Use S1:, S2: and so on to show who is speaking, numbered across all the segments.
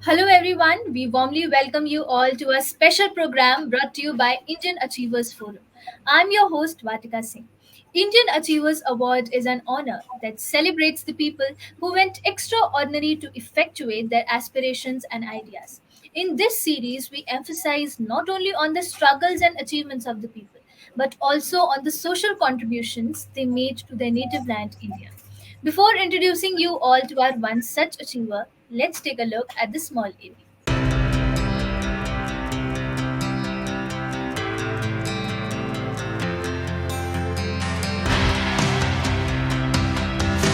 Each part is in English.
S1: Hello, everyone. We warmly welcome you all to a special program brought to you by Indian Achievers Forum. I'm your host, Vatika Singh. Indian Achievers Award is an honor that celebrates the people who went extraordinary to effectuate their aspirations and ideas. In this series, we emphasize not only on the struggles and achievements of the people, but also on the social contributions they made to their native land, India. Before introducing you all to our one such achiever, let's take a look at the small AV.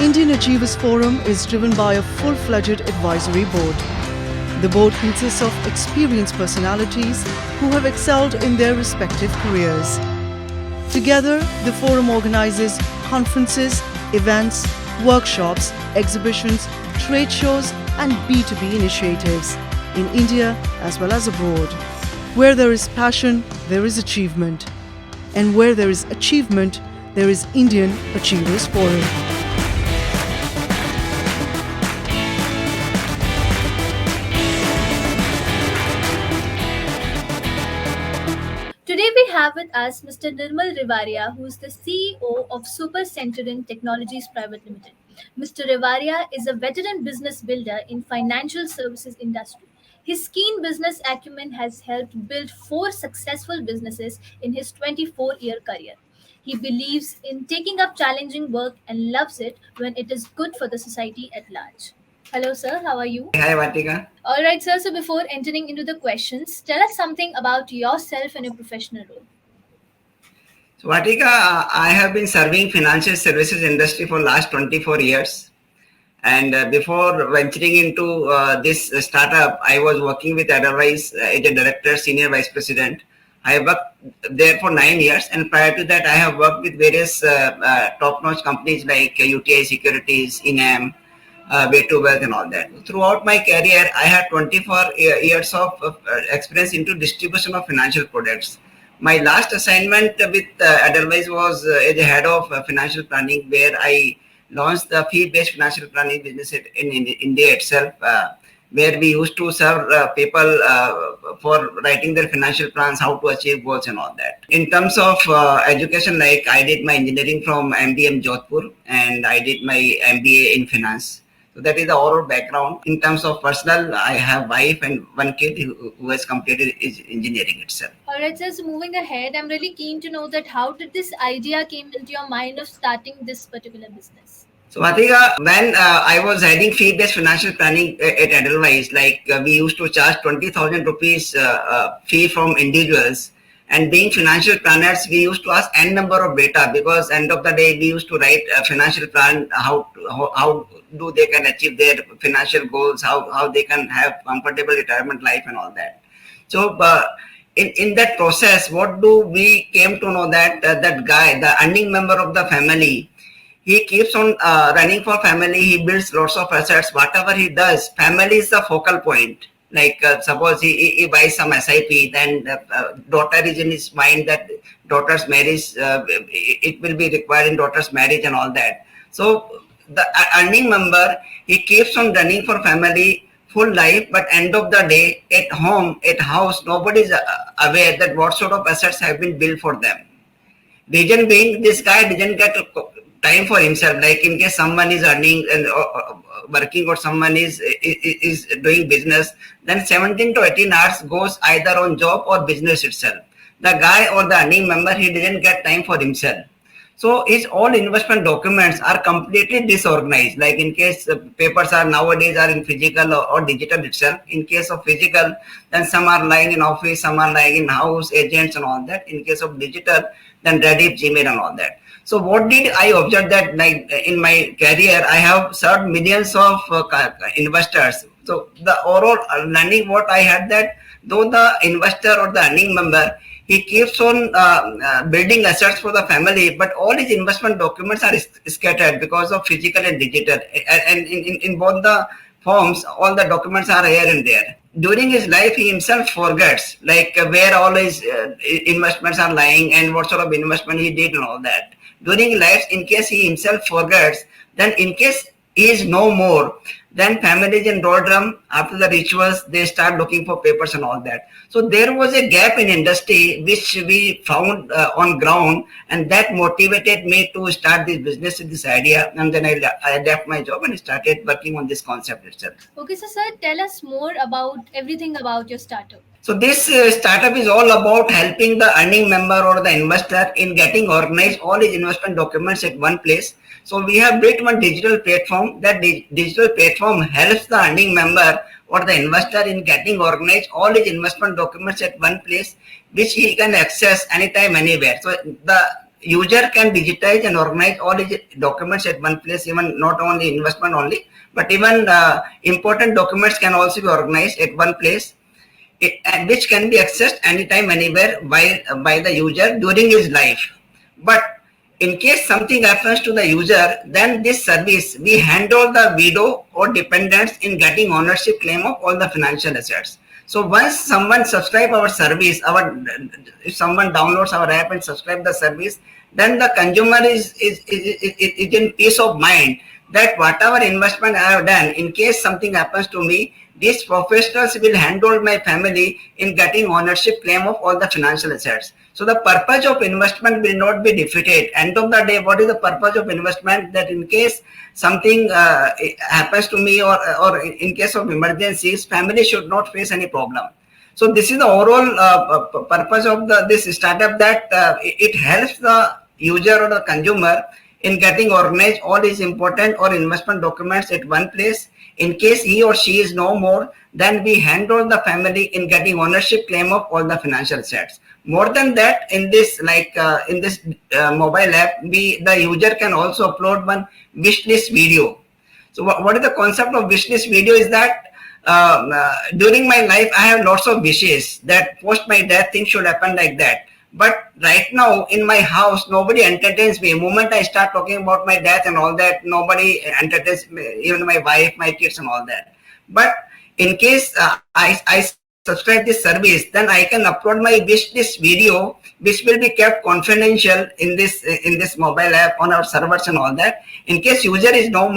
S2: Indian Achievers Forum is driven by a full-fledged advisory board. The board consists of experienced personalities who have excelled in their respective careers. Together, the forum organizes conferences, events, workshops, exhibitions, trade shows, and B2B initiatives in India as well as abroad. Where there is passion, there is achievement. And where there is achievement, there is Indian Achievers Forum.
S1: Today we have with us Mr. Nirmal Rewaria, who is the CEO of Super Centurion Technologies Private Limited. Mr. Rewaria is a veteran business builder in financial services industry. His keen business acumen has helped build four successful businesses in his 24-year career. He believes in taking up challenging work and loves it when it is good for the society at large. Hello, sir. How are you?
S3: Hi, Vatika.
S1: All right, sir. So before entering into the questions, tell us something about yourself and your professional role.
S3: So, Vatika, I have been serving financial services industry for last 24 years. And before venturing into this startup, I was working with Edelweiss as a director, senior vice president. I worked there for 9 years, and prior to that, I have worked with various top-notch companies like UTI Securities, INAM, Way to Wealth, and all that. Throughout my career, I had 24 years of experience into distribution of financial products. My last assignment with Edelweiss was as a head of financial planning, where I launched the fee-based financial planning business in India itself, where we used to serve people for writing their financial plans, how to achieve goals and all that. In terms of education, like I did my engineering from MDM Jodhpur, and I did my MBA in finance. So that is the overall background. In terms of personal, I have wife and one kid who has completed his engineering itself.
S1: All right, sir. So moving ahead, I'm really keen to know that how did this idea came into your mind of starting this particular business?
S3: So Atika, when I was heading fee-based financial planning at Edelweiss, like we used to charge 20,000 rupees fee from individuals. And being financial planners, we used to ask n number of data, because end of the day we used to write a financial plan, how do they can achieve their financial goals, how they can have comfortable retirement life and all that. So in that process, what do we came to know that that guy, the earning member of the family, he keeps on running for family. He builds lots of assets. Whatever he does, family is the focal point. Like suppose he buys some SIP, then daughter is in his mind that daughter's marriage, it will be required in daughter's marriage and all that. So the earning member, he keeps on running for family full life, but end of the day, at home, at house, nobody is aware that what sort of assets have been built for them. Reason being, this guy didn't get time for himself. Like in case someone is earning and working, or someone is doing business, then 17 to 18 hours goes either on job or business itself. The guy or the earning member, he didn't get time for himself. So his all investment documents are completely disorganized. Like in case papers are nowadays are in physical or digital itself. In case of physical, then some are lying in office, some are lying in house, agents and all that. In case of digital, then Reddit, Gmail and all that. So what did I observe that, like in my career, I have served millions of investors. So the overall learning what I had, that though the investor or the earning member, he keeps on building assets for the family, but all his investment documents are scattered because of physical and digital. And in both the forms, all the documents are here and there. During his life, he himself forgets, like where all his investments are lying and what sort of investment he did and all that. During life, in case he himself forgets, then in case he is no more, Then families in doldrum. After the rituals, they start looking for papers and all that. So there was a gap in industry which we found on ground, and that motivated me to start this business with this idea. And then I left my job and started working on this concept itself.
S1: Okay, so sir, tell us more about everything about your startup.
S3: So this startup is all about helping the earning member or the investor in getting organized all his investment documents at one place. So we have built one digital platform. That digital platform helps the earning member or the investor in getting organized all his investment documents at one place, which he can access anytime, anywhere. So the user can digitize and organize all his documents at one place, even not only investment only, but even important documents can also be organized at one place, and which can be accessed anytime, anywhere by the user during his life. But in case something happens to the user, then this service, we handle the widow or dependents in getting ownership claim of all the financial assets. So once someone subscribe our service, if someone downloads our app and subscribe the service, then the consumer is in peace of mind that whatever investment I have done, in case something happens to me, these professionals will handle my family in getting ownership claim of all the financial assets. So the purpose of investment will not be defeated. End of the day, what is the purpose of investment? That in case something happens to me, or in case of emergencies, family should not face any problem. So this is the overall purpose of this startup, that it helps the user or the consumer in getting organized all his important or investment documents at one place. In case he or she is no more, then we handle the family in getting ownership claim of all the financial assets. More than that, in this mobile app, the user can also upload one wish list video. So what is the concept of wish list video is that during my life I have lots of wishes that post my death things should happen like that. But right now in my house, nobody entertains me. The moment I start talking about my death and all that, nobody entertains me, even my wife, my kids and all that. But in case I subscribe this service, then I can upload my wish list video, which will be kept confidential in this mobile app on our servers and all that. In case user is no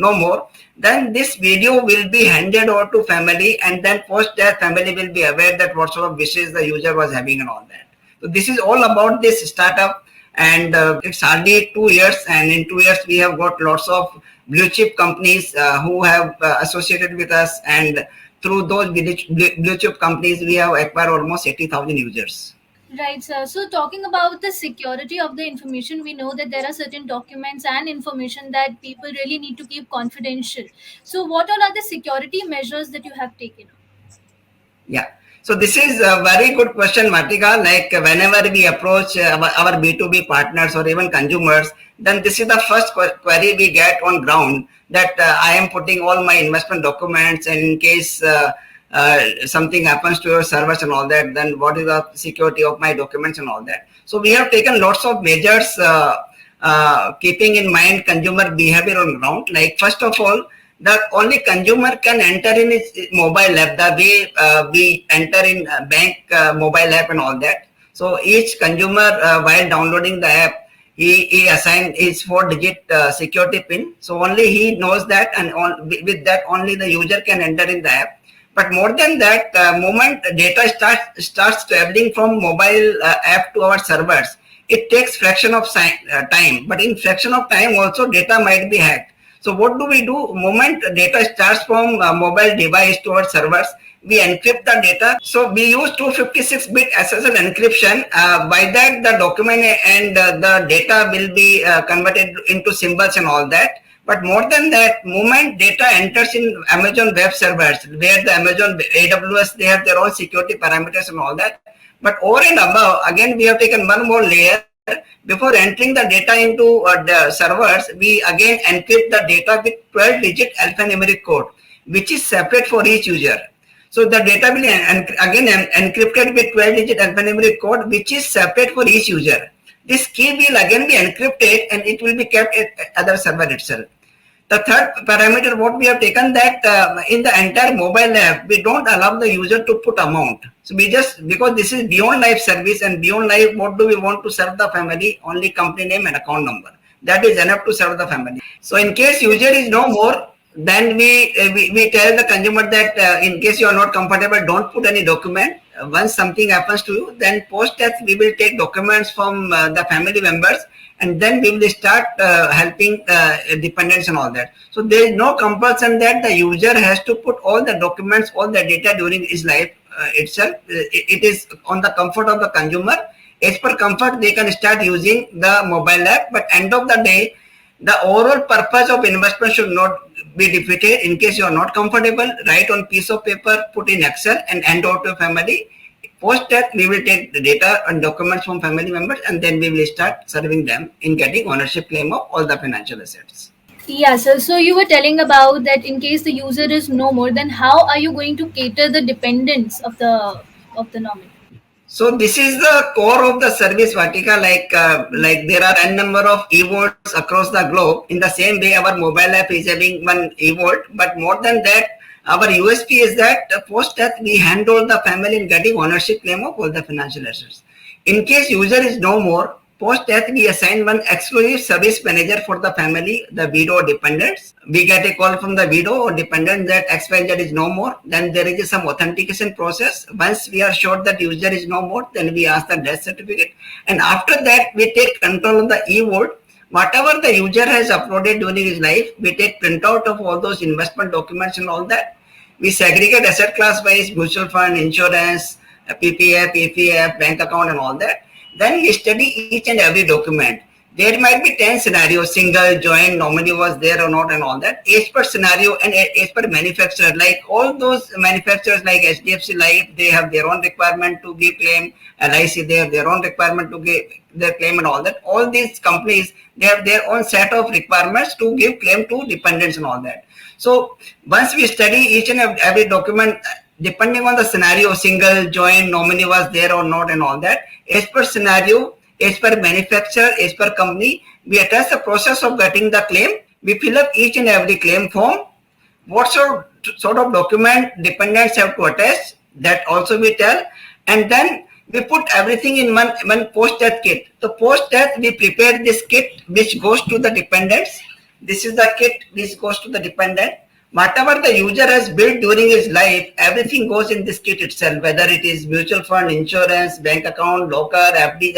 S3: more, then this video will be handed over to family, and then post that family will be aware that what sort of wishes the user was having and all that. So this is all about this startup, and it's hardly 2 years, and in 2 years we have got lots of blue chip companies who have associated with us, and through those blue chip companies we have acquired almost 80,000 users.
S1: Right, sir. So, talking about the security of the information, we know that there are certain documents and information that people really need to keep confidential. So, what all are the security measures that you have taken?
S3: Yeah. So this is a very good question, Martika. Like whenever we approach our B2B partners or even consumers, then this is the first query we get on ground, that I am putting all my investment documents, and in case something happens to your servers and all that, then what is the security of my documents and all that. So we have taken lots of measures keeping in mind consumer behavior on ground. Like first of all, the only consumer can enter in his mobile app the way we enter in bank mobile app and all that. So each consumer while downloading the app, he assigns his 4-digit security pin. So only he knows that, and with that only the user can enter in the app. But more than that, moment data starts traveling from mobile app to our servers, it takes fraction of time. But in fraction of time also data might be hacked. So what do we do? Moment data starts from mobile device to our servers, we encrypt the data. So we use 256-bit SSL encryption. By that, the document and the data will be converted into symbols and all that. But more than that, moment data enters in Amazon web servers, where the Amazon AWS, they have their own security parameters and all that. But over and above, again, we have taken one more layer. Before entering the data into the servers, we again encrypt the data with 12-digit alphanumeric code, which is separate for each user. So the data will again encrypted with 12-digit alphanumeric code, which is separate for each user. This key will again be encrypted, and it will be kept at other server itself. The third parameter, what we have taken, that in the entire mobile app, we don't allow the user to put amount. So we just, because this is beyond life service, and beyond life, what do we want to serve the family? Only company name and account number. That is enough to serve the family. So in case user is no more, then we tell the consumer that in case you are not comfortable, don't put any document. Once something happens to you, then post death we will take documents from the family members, and then we will start helping dependents and all that. So there is no compulsion that the user has to put all the documents, all the data during his life itself. It is on the comfort of the consumer. As per comfort, they can start using the mobile app, but end of the day, the overall purpose of investment should not be defeated. In case you are not comfortable, write on piece of paper, put in Excel, and hand over to family. Post that, we will take the data and documents from family members, and then we will start serving them in getting ownership claim of all the financial assets.
S1: Yeah, so you were telling about that in case the user is no more, then how are you going to cater the dependents of the nominee?
S3: So this is the core of the service, Vatika. Like there are n number of e-vaults across the globe. In the same way, our mobile app is having one e-vault. But more than that, our USP is that post death we handle the family in getting ownership claim of all the financial assets. In case user is no more, post death we assign one exclusive service manager for the family, the widow or dependents. We get a call from the widow or dependent that XYZ is no more. Then there is some authentication process. Once we are sure that user is no more, then we ask the death certificate. And after that, we take control of the e-vault. Whatever the user has uploaded during his life, we take printout of all those investment documents and all that. We segregate asset class wise, mutual fund, insurance, PPF, EPF, bank account and all that. Then we study each and every document. There might be 10 scenarios, single, joint, nominee was there or not and all that. As per scenario and as per manufacturer, like all those manufacturers like HDFC Life, they have their own requirement to give claim. LIC, they have their own requirement to give their claim and all that. All these companies, they have their own set of requirements to give claim to dependents and all that. So once we study each and every document, depending on the scenario, single, joint, nominee was there or not and all that, as per scenario, as per manufacturer, as per company, we attach the process of getting the claim. We fill up each and every claim form. What sort of document dependents have to attach, that also we tell. And then we put everything in one post-death kit. So post-death, we prepare this kit which goes to the dependents. This is the kit which goes to the dependent. Whatever the user has built during his life, everything goes in this kit itself, whether it is mutual fund, insurance, bank account, locker, FDs,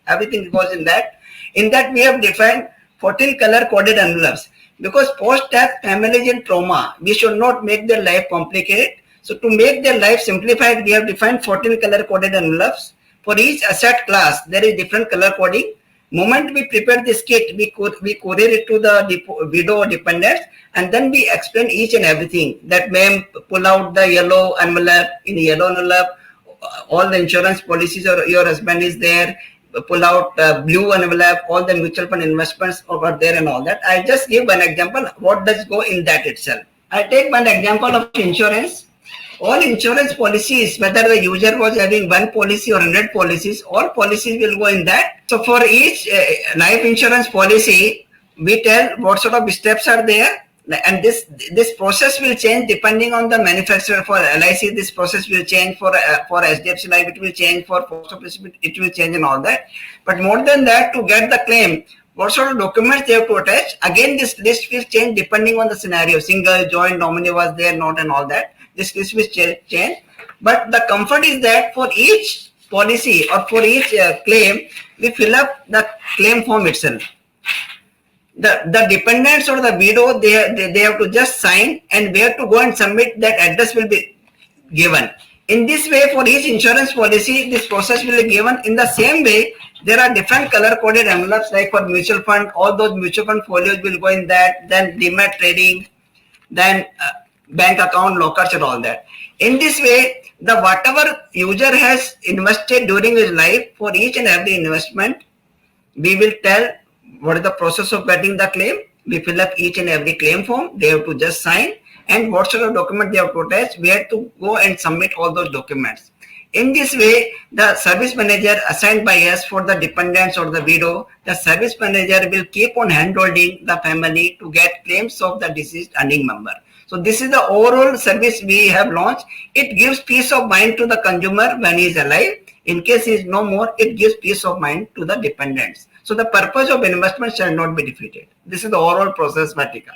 S3: everything goes in that. In that, we have defined 14 color coded envelopes. Because post-death families in trauma, we should not make their life complicated. So to make their life simplified, we have defined 14 color coded envelopes. For each asset class, there is different color coding. Moment we prepare this kit, we courier it to the widow or dependents, and then we explain each and everything. That ma'am, pull out the yellow envelope. In the yellow envelope, all the insurance policies or your husband is there. Pull out blue envelope, all the mutual fund investments over there and all that. I just give one example. What does go in that itself? I take one example of insurance. All insurance policies, whether the user was having one policy or 100 policies, all policies will go in that. So for each life insurance policy, we tell what sort of steps are there. And this process will change depending on the manufacturer. For LIC, this process will change. For HDFC Life, it will change. For Post Office, it will change and all that. But more than that, to get the claim, what sort of documents they have to attach? Again, this list will change depending on the scenario. Single, joint, nominee was there, not and all that. This list will change. But the comfort is that for each policy or for each claim, we fill up the claim form itself. The dependents or the widow, they have to just sign, and where to go and submit, that address will be given. In this way, for each insurance policy, this process will be given. In the same way, there are different color coded envelopes, like for mutual fund, all those mutual fund folios will go in that, then demat trading, then bank account, lockers and all that. In this way, the whatever user has invested during his life, for each and every investment, we will tell what is the process of getting the claim. We fill up each and every claim form. They have to just sign, and what sort of document they have to attach, where to go and submit all those documents. In this way, the service manager assigned by us for the dependents or the widow, the service manager will keep on handholding the family to get claims of the deceased earning member. So this is the overall service we have launched. It gives peace of mind to the consumer when he is alive. In case he is no more, it gives peace of mind to the dependents. So the purpose of investment shall not be defeated. This is the overall process, Vatika.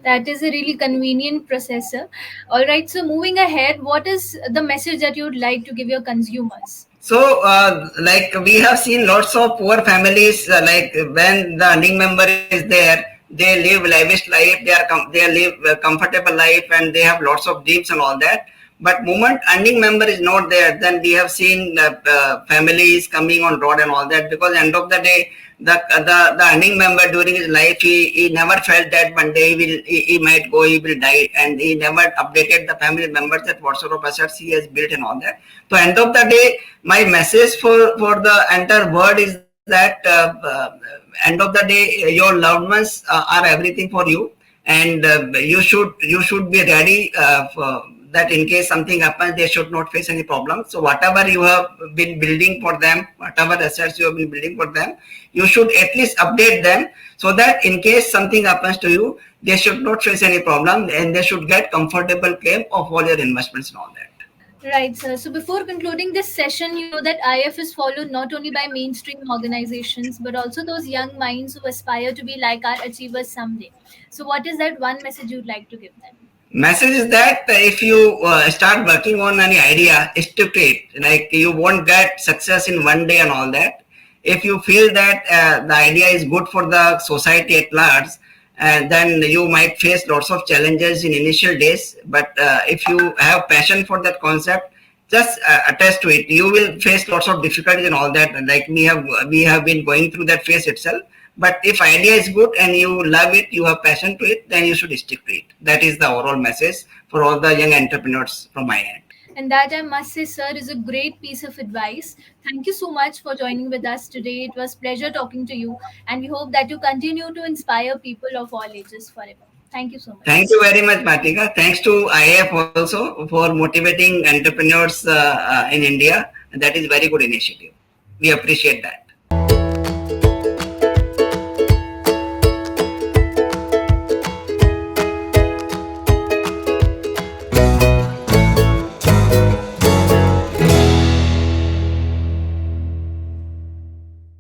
S1: That is a really convenient processor. All right, so moving ahead, what is the message that you would like to give your consumers?
S3: So, like we have seen lots of poor families, like when the earning member is there, they live lavish life, they live a comfortable life, and they have lots of dreams and all that. But moment earning member is not there, then we have seen families coming on road and all that, because end of the day, the earning member during his life, he never felt that one day he might go, he will die, and he never updated the family members that what sort of assets he has built and all that. So end of the day, my message for the entire world is that end of the day, your loved ones are everything for you, and you should be ready for that in case something happens, they should not face any problem. So whatever you have been building for them, whatever assets you have been building for them, you should at least update them, so that in case something happens to you, they should not face any problem, and they should get comfortable claim of all your investments and all that.
S1: Right, sir. So before concluding this session, you know that IF is followed not only by mainstream organizations, but also those young minds who aspire to be like our achievers someday. So what is that one message you'd like to give them?
S3: Message is that if you start working on any idea, stick to it. Like you won't get success in one day and all that. If you feel that the idea is good for the society at large, then you might face lots of challenges in initial days. But if you have passion for that concept, just attach to it. You will face lots of difficulties and all that. Like we have been going through that phase itself. But if idea is good and you love it, you have passion to it, then you should stick to it. That is the overall message for all the young entrepreneurs from my end.
S1: And that, I must say, sir, is a great piece of advice. Thank you so much for joining with us today. It was pleasure talking to you, and we hope that you continue to inspire people of all ages forever. Thank you so much.
S3: Thank you very much, Matika. Thanks to IF also for motivating entrepreneurs in India. That is very good initiative. We appreciate that.